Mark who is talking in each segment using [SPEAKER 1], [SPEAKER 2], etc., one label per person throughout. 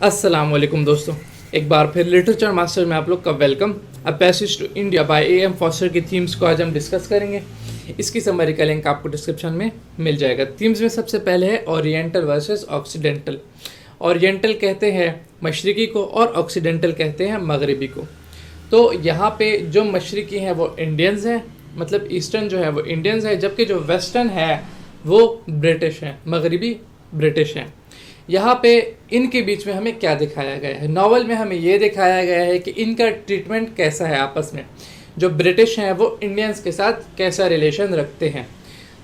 [SPEAKER 1] अस्सलाम वालेकुम दोस्तों, एक बार फिर लिटरेचर मास्टर में आप लोग का welcome. A passage to India by A.M. Forster की थीम्स को आज हम डिस्कस करेंगे। इसकी समरी का लिंक आपको डिस्क्रिप्शन में मिल जाएगा। थीम्स में सबसे पहले है ओरिएंटल वर्सेस ऑक्सीडेंटल। ओरिएंटल कहते हैं मशरक़ी को और ऑक्सीडेंटल कहते हैं मगरबी को। तो यहाँ पे जो मशरक़ी हैं वो इंडियंस हैं, मतलब ईस्टर्न जो है वो इंडियंस है, जबकि जो वेस्टर्न है वो ब्रिटिश हैं, मगरबी ब्रिटिश हैं। यहाँ पे इनके बीच में हमें क्या दिखाया गया है? नॉवल में हमें ये दिखाया गया है कि इनका ट्रीटमेंट कैसा है आपस में। जो ब्रिटिश हैं वो इंडियंस के साथ कैसा रिलेशन रखते हैं।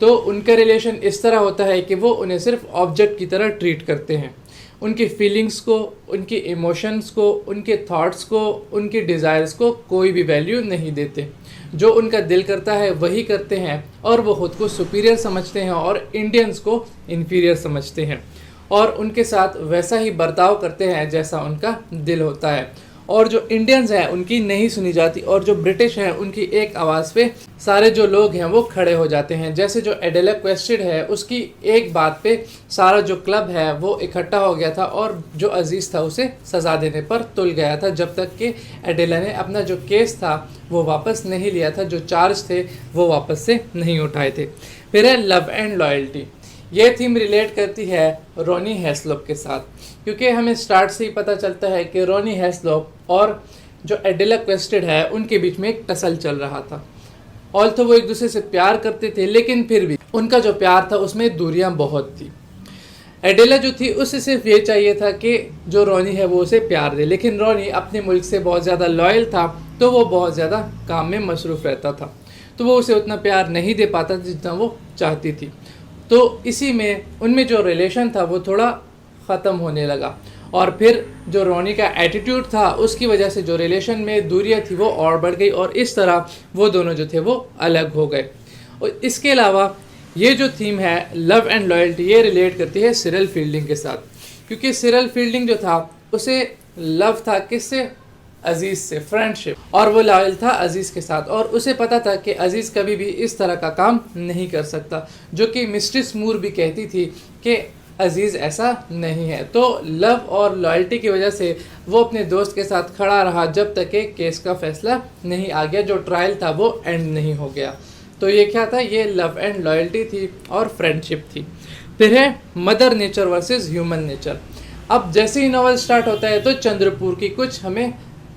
[SPEAKER 1] तो उनका रिलेशन इस तरह होता है कि वो उन्हें सिर्फ ऑब्जेक्ट की तरह ट्रीट करते हैं। उनकी फीलिंग्स को, उनकी इमोशंस को, उनके थॉट्स को, उनके डिज़ायर्स को कोई भी वैल्यू नहीं देते। जो उनका दिल करता है वही करते हैं और वो खुद को सुपीरियर समझते हैं और इंडियंस को इन्फीरियर समझते हैं और उनके साथ वैसा ही बर्ताव करते हैं जैसा उनका दिल होता है। और जो इंडियंस हैं उनकी नहीं सुनी जाती और जो ब्रिटिश हैं उनकी एक आवाज़ पे सारे जो लोग हैं वो खड़े हो जाते हैं। जैसे जो एडेला क्वेस्टेड है उसकी एक बात पे सारा जो क्लब है वो इकट्ठा हो गया था और जो अजीज़ था उसे सज़ा देने पर तुल गया था जब तक कि एडेला ने अपना जो केस था वो वापस नहीं लिया था, जो चार्ज थे वो वापस से नहीं उठाए थे। फिर है लव एंड लॉयल्टी। ये थीम रिलेट करती है रोनी हेस्लॉप के साथ, क्योंकि हमें स्टार्ट से ही पता चलता है कि रोनी हेस्लॉप और जो एडेला क्वेस्टेड है उनके बीच में एक टसल चल रहा था। ऑल्थो वो एक दूसरे से प्यार करते थे लेकिन फिर भी उनका जो प्यार था उसमें दूरियां बहुत थी। एडेला जो थी उसे सिर्फ ये चाहिए था कि जो रोनी है वो उसे प्यार दे, लेकिन रोनी अपने मुल्क से बहुत ज़्यादा लॉयल था तो वो बहुत ज़्यादा काम में मसरूफ़ रहता था, तो वो उसे उतना प्यार नहीं दे पाता जितना वो चाहती थी। तो इसी में उनमें जो रिलेशन था वो थोड़ा ख़त्म होने लगा और फिर जो रोनी का एटीट्यूड था उसकी वजह से जो रिलेशन में दूरियां थी वो और बढ़ गई और इस तरह वो दोनों जो थे वो अलग हो गए। और इसके अलावा ये जो थीम है लव एंड लॉयल्टी ये रिलेट करती है सिरिल फील्डिंग के साथ, क्योंकि सिरिल फील्डिंग जो था उसे लव था किससे? अजीज़ से, फ्रेंडशिप, और वो लॉयल था अजीज़ के साथ और उसे पता था कि अजीज़ कभी भी इस तरह का काम नहीं कर सकता, जो कि मिस्ट्रेस मूर भी कहती थी कि अजीज़ ऐसा नहीं है। तो लव और लॉयल्टी की वजह से वो अपने दोस्त के साथ खड़ा रहा जब तक कि केस का फैसला नहीं आ गया, जो ट्रायल था वो एंड नहीं हो गया। तो ये क्या था? ये लव एंड लॉयल्टी थी और फ्रेंडशिप थी। फिर है mother nature versus human nature. अब जैसे ही नॉवल स्टार्ट होता है तो चंद्रपुर की कुछ हमें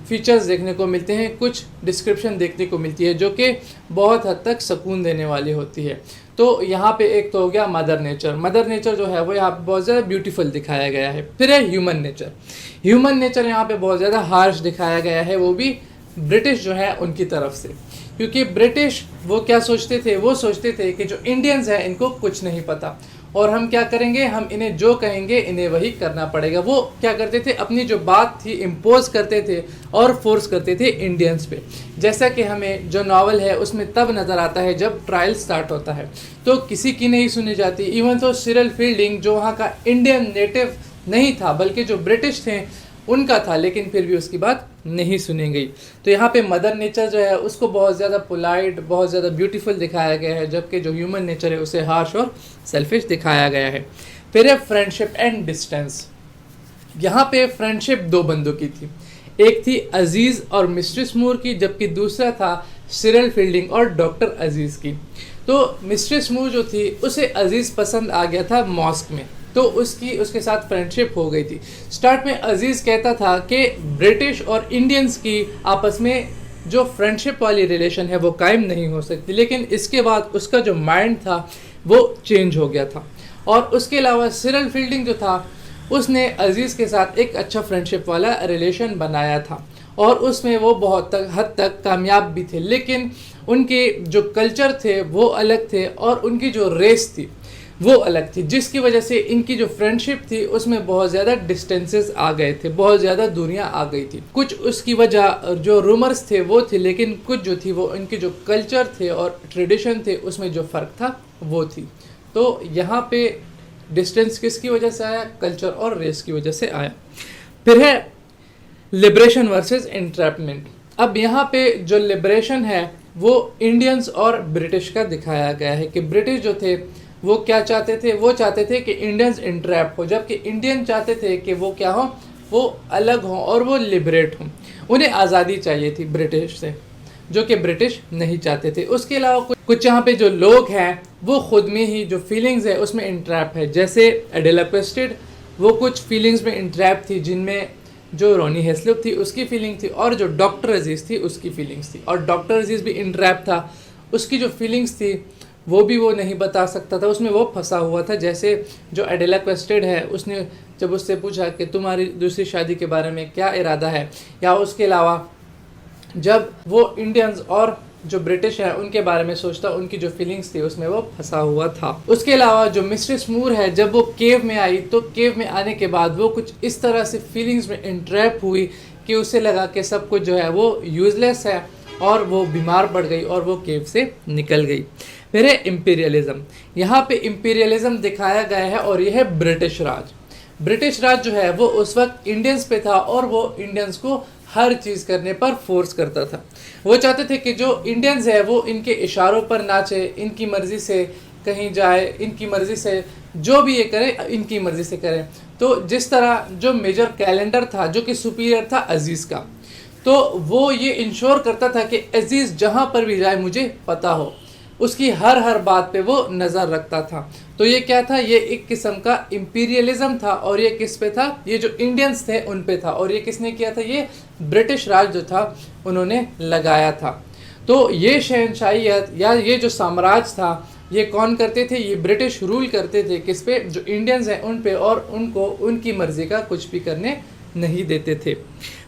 [SPEAKER 1] फीचर्स देखने को मिलते हैं, कुछ डिस्क्रिप्शन देखने को मिलती है जो कि बहुत हद तक सुकून देने वाली होती है। तो यहाँ पे एक तो हो गया मदर नेचर। मदर नेचर जो है वो यहाँ पे बहुत ज़्यादा ब्यूटीफुल दिखाया गया है। फिर है ह्यूमन नेचर। ह्यूमन नेचर यहाँ पे बहुत ज़्यादा हार्श दिखाया गया है, वो भी ब्रिटिश जो है उनकी तरफ से, क्योंकि ब्रिटिश वो क्या सोचते थे? वो सोचते थे कि जो इंडियंस हैं इनको कुछ नहीं पता और हम क्या करेंगे, हम इन्हें जो कहेंगे इन्हें वही करना पड़ेगा। वो क्या करते थे? अपनी जो बात थी इम्पोज करते थे और फोर्स करते थे इंडियंस पे। जैसा कि हमें जो नॉवल है उसमें तब नज़र आता है जब ट्रायल स्टार्ट होता है तो किसी की नहीं सुनी जाती। इवन तो सिरिल फील्डिंग जो वहाँ का इंडियन नेटिव नहीं था बल्कि जो ब्रिटिश थे उनका था, लेकिन फिर भी उसकी बात नहीं सुनी गई। तो यहाँ पे मदर नेचर जो है उसको बहुत ज़्यादा पोलाइट, बहुत ज़्यादा ब्यूटीफुल दिखाया गया है, जबकि जो ह्यूमन नेचर है उसे हार्श और सेल्फिश दिखाया गया है। फिर है फ्रेंडशिप एंड डिस्टेंस। यहाँ पे फ्रेंडशिप दो बंदों की थी, एक थी अजीज़ और मिस्ट्रेस मूर की, जबकि दूसरा था सिरिल फील्डिंग और डॉक्टर अजीज़ की। तो मिस्ट्रेस मूर जो थी उसे अजीज़ पसंद आ गया था मॉस्क में, तो उसके साथ फ्रेंडशिप हो गई थी। स्टार्ट में अजीज़ कहता था कि ब्रिटिश और इंडियंस की आपस में जो फ्रेंडशिप वाली रिलेशन है वो कायम नहीं हो सकती, लेकिन इसके बाद उसका जो माइंड था वो चेंज हो गया था। और उसके अलावा सिरिल फील्डिंग जो था उसने अजीज़ के साथ एक अच्छा फ्रेंडशिप वाला रिलेशन बनाया था और उसमें वो बहुत हद तक कामयाब भी थे, लेकिन उनके जो कल्चर थे वो अलग थे और उनकी जो रेस थी वो अलग थी, जिसकी वजह से इनकी जो फ्रेंडशिप थी उसमें बहुत ज़्यादा डिस्टेंसेस आ गए थे, बहुत ज़्यादा दूरियां आ गई थी। कुछ उसकी वजह जो रूमर्स थे वो थे, लेकिन कुछ जो थी वो इनके जो कल्चर थे और ट्रेडिशन थे उसमें जो फ़र्क था वो थी। तो यहाँ पे डिस्टेंस किसकी वजह से आया? कल्चर और रेस की वजह से आया। फिर है लिबरेशन वर्सेस एंट्रैपमेंट। अब यहाँ पे जो लिबरेशन है वो इंडियंस और ब्रिटिश का दिखाया गया है कि ब्रिटिश जो थे वो क्या चाहते थे? वो चाहते थे कि इंडियंस इंट्रैप हो, जबकि इंडियन चाहते थे कि वो क्या हो? वो अलग हों और वो लिबरेट हों। उन्हें आज़ादी चाहिए थी ब्रिटिश से, जो कि ब्रिटिश नहीं चाहते थे। उसके अलावा कुछ यहाँ पे जो लोग हैं वो खुद में ही जो फीलिंग्स है उसमें इंट्रैप है। जैसे एडेला क्वेस्टेड, वो कुछ फीलिंग्स में इंट्रैप थी, जिनमें जो रोनी हेस्लिप थी उसकी फीलिंग थी और जो डॉक्टर अजीज़ थी उसकी फीलिंग्स थी। और डॉक्टर अजीज़ भी इंट्रैप था, उसकी जो फीलिंग्स थी वो भी वो नहीं बता सकता था, उसमें वो फंसा हुआ था। जैसे जो एडेला क्वेस्टेड है, उसने जब उससे पूछा कि तुम्हारी दूसरी शादी के बारे में क्या इरादा है, या उसके अलावा जब वो इंडियंस और जो ब्रिटिश है उनके बारे में सोचता, उनकी जो फीलिंग्स थी उसमें वो फंसा हुआ था। उसके अलावा जो मिस्ट्रेस मूर है, जब वो केव में आई तो केव में आने के बाद वो कुछ इस तरह से फीलिंग्स में इंट्रैप हुई कि उसे लगा कि सब कुछ जो है वो यूजलेस है और वो बीमार पड़ गई और वो केव से निकल गई। फिर है इम्पीरियलिज्म। यहाँ पे इम्पीरियलिज्म दिखाया गया है और यह है ब्रिटिश राज। ब्रिटिश राज जो है वो उस वक्त इंडियंस पे था और वो इंडियंस को हर चीज़ करने पर फोर्स करता था। वो चाहते थे कि जो इंडियंस है वो इनके इशारों पर नाचे, इनकी मर्ज़ी से कहीं जाए, इनकी मर्ज़ी से जो भी ये करे इनकी मर्ज़ी से करें। तो जिस तरह जो मेजर कैलेंडर था जो कि सुपीरियर था अजीज़ का, तो वो ये इंश्योर करता था कि अजीज़ जहाँ पर भी जाए मुझे पता हो, उसकी हर बात पे वो नज़र रखता था। तो ये क्या था, ये एक किस्म का इम्पीरियलिज्म था और ये किस पे था, ये जो इंडियंस थे उन पे था। और ये किसने किया था, ये ब्रिटिश राज जो था उन्होंने लगाया था। तो ये शहनशाहियत या ये जो साम्राज्य था ये कौन करते थे, ये ब्रिटिश रूल करते थे किस पे, जो इंडियंस हैं उन पे, और उनको उनकी मर्ज़ी का कुछ भी करने नहीं देते थे।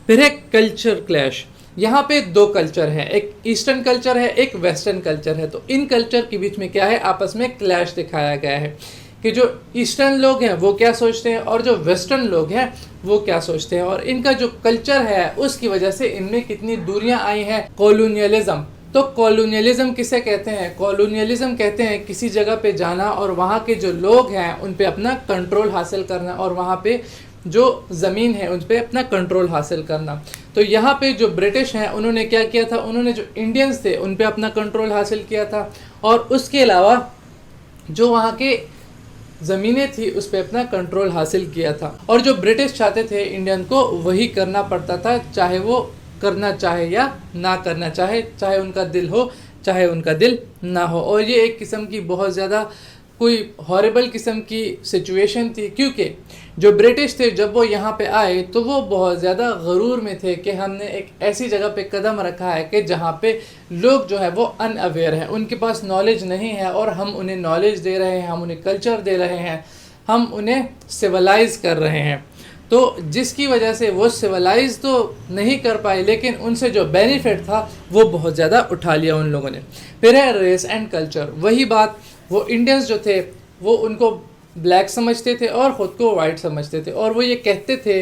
[SPEAKER 1] फिर है कल्चर क्लैश। यहाँ पे दो कल्चर है, एक ईस्टर्न कल्चर है, एक वेस्टर्न कल्चर है। तो इन कल्चर के बीच में क्या है, आपस में क्लैश दिखाया गया है कि जो ईस्टर्न लोग हैं वो क्या सोचते हैं और जो वेस्टर्न लोग हैं वो क्या सोचते हैं, और इनका जो कल्चर है उसकी वजह से इनमें कितनी दूरियां आई हैं। कॉलोनियलिज्म, तो कॉलोनियलिज्म किसे कहते हैं, कॉलोनियलिज्म कहते हैं किसी जगह पे जाना और वहाँ के जो लोग हैं उन पे अपना कंट्रोल हासिल करना, और वहाँ पे जो ज़मीन है उन पे अपना कंट्रोल हासिल करना। तो यहाँ पे जो ब्रिटिश हैं उन्होंने क्या किया था, उन्होंने जो इंडियंस थे उन पे अपना कंट्रोल हासिल किया था, और उसके अलावा जो वहाँ के ज़मीनें थी उस पे अपना कंट्रोल हासिल किया था। और जो ब्रिटिश चाहते थे इंडियन को वही करना पड़ता था, चाहे वो करना चाहे या ना करना चाहे, चाहे उनका दिल हो चाहे उनका दिल ना हो। और ये एक किस्म की बहुत ज़्यादा कोई हॉरिबल किस्म की सिचुएशन थी, क्योंकि जो ब्रिटिश थे जब वो यहाँ पे आए तो वो बहुत ज़्यादा गरूर में थे कि हमने एक ऐसी जगह पे कदम रखा है कि जहाँ पे लोग जो है वो अनअवेयर हैं, उनके पास नॉलेज नहीं है, और हम उन्हें नॉलेज दे रहे हैं, हम उन्हें कल्चर दे रहे हैं, हम उन्हें सिविलाइज़ कर रहे हैं। तो जिसकी वजह से वो सिविलाइज़ तो नहीं कर पाए, लेकिन उनसे जो बेनिफिट था वो बहुत ज़्यादा उठा लिया उन लोगों ने। फिर है रेस एंड कल्चर। वही बात, वो इंडियंस जो थे वो उनको ब्लैक समझते थे और ख़ुद को वाइट समझते थे, और वो ये कहते थे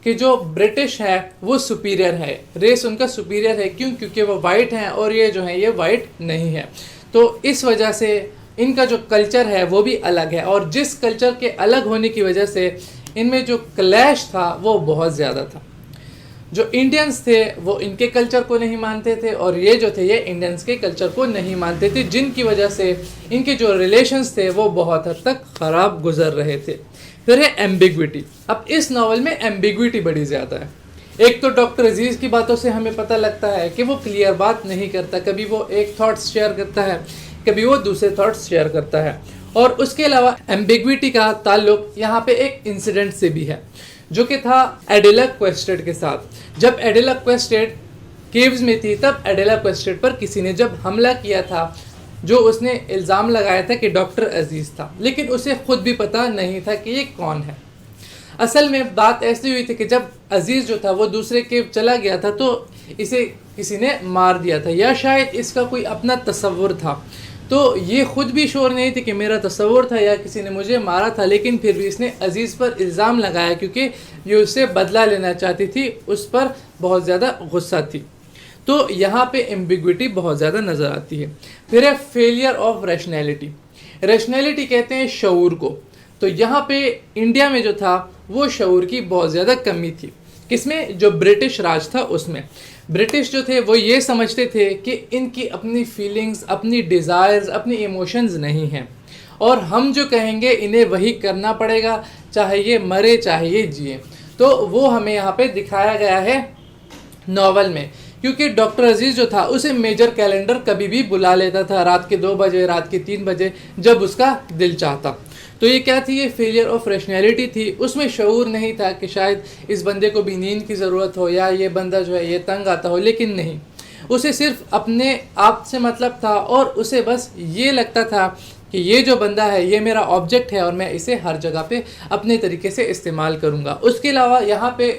[SPEAKER 1] कि जो ब्रिटिश है वो सुपीरियर है, रेस उनका सुपीरियर है। क्यों? क्योंकि वो वाइट हैं और ये जो है ये वाइट नहीं है। तो इस वजह से इनका जो कल्चर है वो भी अलग है, और जिस कल्चर के अलग होने की वजह से इनमें जो क्लैश था वो बहुत ज़्यादा था। जो इंडियंस थे वो इनके कल्चर को नहीं मानते थे, और ये जो थे ये इंडियंस के कल्चर को नहीं मानते थे, जिनकी वजह से इनके जो रिलेशंस थे वो बहुत हद तक ख़राब गुजर रहे थे। फिर है एम्बिग्विटी। अब इस नावल में एम्बिग्विटी बड़ी ज़्यादा है। एक तो डॉक्टर अजीज़ की बातों से हमें पता लगता है कि वो क्लियर बात नहीं करता, कभी वो एक थॉट्स शेयर करता है, कभी वो दूसरे थॉट्स शेयर करता है। और उसके अलावा एम्बिग्विटी का ताल्लुक यहाँ पे एक इंसिडेंट से भी है, जो कि था एडेला क्वेस्टेड के साथ। जब एडेला क्वेस्टेड केव्स में थी तब एडेला क्वेस्टेड पर किसी ने जब हमला किया था, जो उसने इल्ज़ाम लगाया था कि डॉक्टर अजीज़ था, लेकिन उसे खुद भी पता नहीं था कि ये कौन है। असल में बात ऐसी हुई थी कि जब अजीज़ जो था वो दूसरे केव चला गया था तो इसे किसी ने मार दिया था, या शायद इसका कोई अपना तसव्वुर था। तो ये ख़ुद भी श्योर नहीं थी कि मेरा तसव्वुर था या किसी ने मुझे मारा था, लेकिन फिर भी इसने अजीज़ पर इल्ज़ाम लगाया क्योंकि ये उससे बदला लेना चाहती थी, उस पर बहुत ज़्यादा गुस्सा थी। तो यहाँ पे एम्बिग्विटी बहुत ज़्यादा नज़र आती है। फिर है फेलियर ऑफ रैशनैलिटी। रैशनैलिटी कहते हैं शऊर को। तो यहाँ पे इंडिया में जो था वो शऊर की बहुत ज़्यादा कमी थी। किसमें? जो ब्रिटिश राज था उसमें। ब्रिटिश जो थे वो ये समझते थे कि इनकी अपनी फीलिंग्स, अपनी डिज़ायर्स, अपनी इमोशंस नहीं हैं, और हम जो कहेंगे इन्हें वही करना पड़ेगा, चाहे ये मरे चाहे ये जिए। तो वो हमें यहाँ पे दिखाया गया है नॉवल में, क्योंकि डॉक्टर अजीज़ जो था उसे मेजर कैलेंडर कभी भी बुला लेता था, रात के 2 बजे, रात के 3 बजे, जब उसका दिल चाहता। तो ये क्या थी, ये फेलियर ऑफ रैशनैलिटी थी। उसमें शऊर नहीं था कि शायद इस बंदे को भी नींद की ज़रूरत हो या ये बंदा जो है ये तंग आता हो, लेकिन नहीं, उसे सिर्फ अपने आप से मतलब था और उसे बस ये लगता था कि ये जो बंदा है ये मेरा ऑब्जेक्ट है और मैं इसे हर जगह पे अपने तरीके से इस्तेमाल करूँगा। उसके अलावा यहाँ पे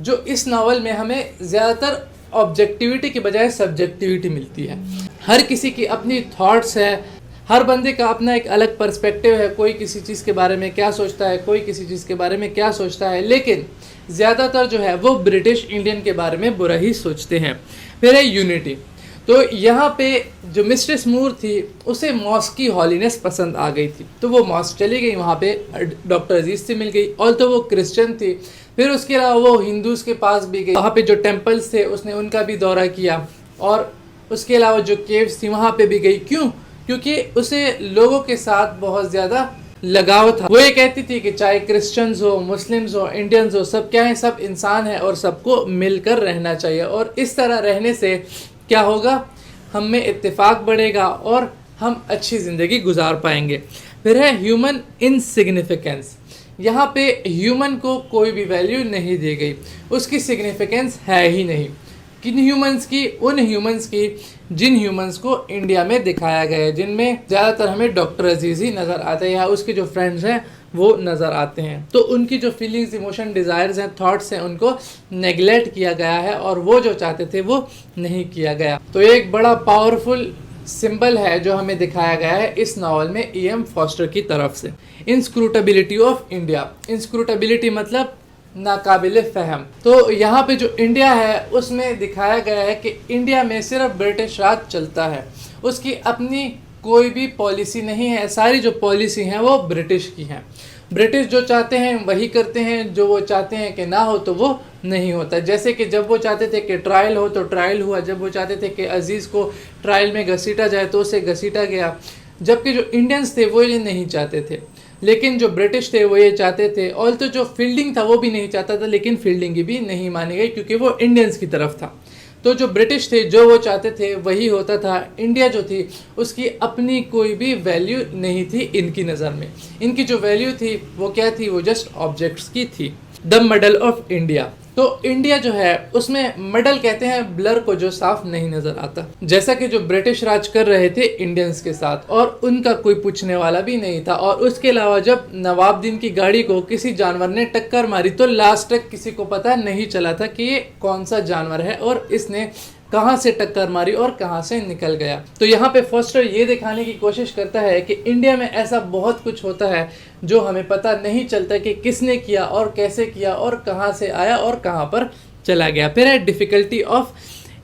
[SPEAKER 1] जो इस नावल में हमें ज़्यादातर ऑब्जेक्टिविटी की बजाय सब्जेक्टिविटी मिलती है। हर किसी की अपनी थॉट्स है, हर बंदे का अपना एक अलग पर्सपेक्टिव है, कोई किसी चीज़ के बारे में क्या सोचता है, कोई किसी चीज़ के बारे में क्या सोचता है, लेकिन ज़्यादातर जो है वो ब्रिटिश इंडियन के बारे में बुरा ही सोचते हैं। फिर है यूनिटी। तो यहाँ पे जो मिस्ट्रेस मूर थी उसे मॉस्क की हॉलीनेस पसंद आ गई थी, तो वो मॉस्क चली गई, वहाँ पे डॉक्टर अजीज़ से मिल गई, और तो वो क्रिश्चियन थी। फिर उसके अलावा वो हिंदूज़ के पास भी गई, वहाँ पे जो टेम्पल्स थे उसने उनका भी दौरा किया, और उसके अलावा जो केव्स थी वहाँ पे भी गई। क्यों? क्योंकि उसे लोगों के साथ बहुत ज़्यादा लगाव था। वो ये कहती थी कि चाहे क्रिश्चियंस हो, मुस्लिम्स हो, इंडियंस हो, सब क्या है, सब इंसान है और सबको मिलकर रहना चाहिए, और इस तरह रहने से क्या होगा, हम में इत्तेफाक बढ़ेगा और हम अच्छी ज़िंदगी गुजार पाएंगे। फिर है ह्यूमन इनसिग्निफिकेंस। यहाँ पे ह्यूमन को कोई भी वैल्यू नहीं दी गई, उसकी सिग्निफिकेंस है ही नहीं। किन ह्यूमंस की? उन ह्यूमंस की जिन ह्यूमंस को इंडिया में दिखाया गया है, जिनमें ज़्यादातर हमें डॉक्टर अजीज़ ही नज़र आते हैं या उसके जो फ्रेंड्स हैं वो नज़र आते हैं। तो उनकी जो फीलिंग्स, इमोशन, डिज़ायर्स हैं, थॉट्स हैं, उनको नेगलेक्ट किया गया है और वो जो चाहते थे वो नहीं किया गया। तो एक बड़ा पावरफुल सिंबल है जो हमें दिखाया गया है इस नावल में E.M. फॉस्टर की तरफ से। इंस्क्रूटेबिलिटी ऑफ इंडिया। इंस्क्रूटेबिलिटी मतलब नाकाबिल फ़हम। तो यहाँ पे जो इंडिया है उसमें दिखाया गया है कि इंडिया में सिर्फ ब्रिटिश राज चलता है, उसकी अपनी कोई भी पॉलिसी नहीं है, सारी जो पॉलिसी हैं वो ब्रिटिश की हैं। ब्रिटिश जो चाहते हैं वही करते हैं, जो वो चाहते हैं कि ना हो तो वो नहीं होता। जैसे कि जब वो चाहते थे कि ट्रायल हो तो ट्रायल हुआ, जब वो चाहते थे कि अजीज़ को ट्रायल में घसीटा जाए तो उसे घसीटा गया, जबकि जो इंडियंस थे वो ये नहीं चाहते थे, लेकिन जो ब्रिटिश थे वो ये चाहते थे। और तो जो फील्डिंग था वो भी नहीं चाहता था, लेकिन फील्डिंग भी नहीं मानी गई क्योंकि वो इंडियंस की तरफ था। तो जो ब्रिटिश थे जो वो चाहते थे वही होता था। इंडिया जो थी उसकी अपनी कोई भी वैल्यू नहीं थी इनकी नज़र में। इनकी जो वैल्यू थी वो क्या थी? वो जस्ट ऑब्जेक्ट्स की थी। The medal of India. तो इंडिया जो है उसमें मेडल कहते हैं ब्लर को जो साफ नहीं नजर आता, जैसा कि जो ब्रिटिश राज कर रहे थे इंडियंस के साथ और उनका कोई पूछने वाला भी नहीं था। और उसके अलावा जब नवाबुद्दीन की गाड़ी को किसी जानवर ने टक्कर मारी तो लास्ट तक किसी को पता नहीं चला था कि ये कौन सा जानवर है और इसने कहाँ से टक्कर मारी और कहाँ से निकल गया। तो यहाँ पे फॉस्टर ये दिखाने की कोशिश करता है कि इंडिया में ऐसा बहुत कुछ होता है जो हमें पता नहीं चलता कि किसने किया और कैसे किया और कहाँ से आया और कहाँ पर चला गया। फिर है difficulty of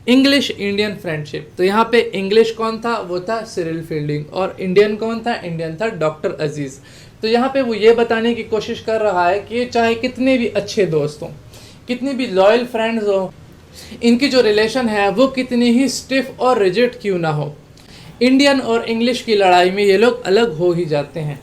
[SPEAKER 1] English Indian friendship. तो यहाँ पे इंग्लिश कौन था? वो था सिरिल फील्डिंग, और इंडियन कौन था? इंडियन था डॉक्टर अजीज़। तो यहाँ पे वो ये बताने की कोशिश कर रहा है कि चाहे कितने भी अच्छे दोस्त हों, कितनी भी लॉयल फ्रेंड्स हों, इनकी जो रिलेशन है वो कितनी ही स्टिफ और रिजिड क्यों ना हो, इंडियन और इंग्लिश की लड़ाई में ये लोग अलग हो ही जाते हैं,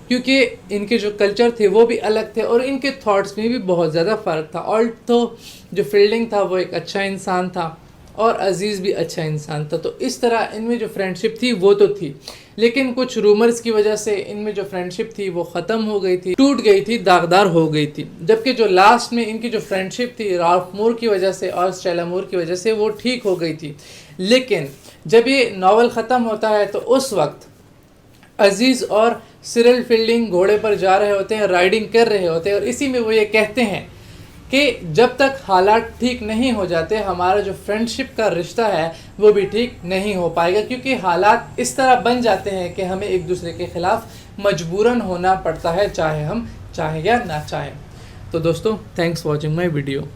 [SPEAKER 1] क्योंकि इनके जो कल्चर थे वो भी अलग थे और इनके थॉट्स में भी बहुत ज़्यादा फ़र्क था। और तो जो फील्डिंग था वो एक अच्छा इंसान था और अजीज़ भी अच्छा इंसान था। तो इस तरह इनमें जो फ्रेंडशिप थी वो तो थी, लेकिन कुछ रूमर्स की वजह से इनमें जो फ्रेंडशिप थी वो ख़त्म हो गई थी, टूट गई थी, दागदार हो गई थी। जबकि जो लास्ट में इनकी जो फ्रेंडशिप थी राल्फ मूर की वजह से और स्टेला मूर की वजह से वो ठीक हो गई थी। लेकिन जब ये नावल ख़त्म होता है तो उस वक्त अजीज़ और सिरिल फील्डिंग घोड़े पर जा रहे होते हैं, राइडिंग कर रहे होते हैं, और इसी में वो ये कहते हैं कि जब तक हालात ठीक नहीं हो जाते हमारा जो फ्रेंडशिप का रिश्ता है वो भी ठीक नहीं हो पाएगा, क्योंकि हालात इस तरह बन जाते हैं कि हमें एक दूसरे के ख़िलाफ़ मजबूरन होना पड़ता है, चाहे हम चाहें या ना चाहें। तो दोस्तों, थैंक्स वॉचिंग माई वीडियो।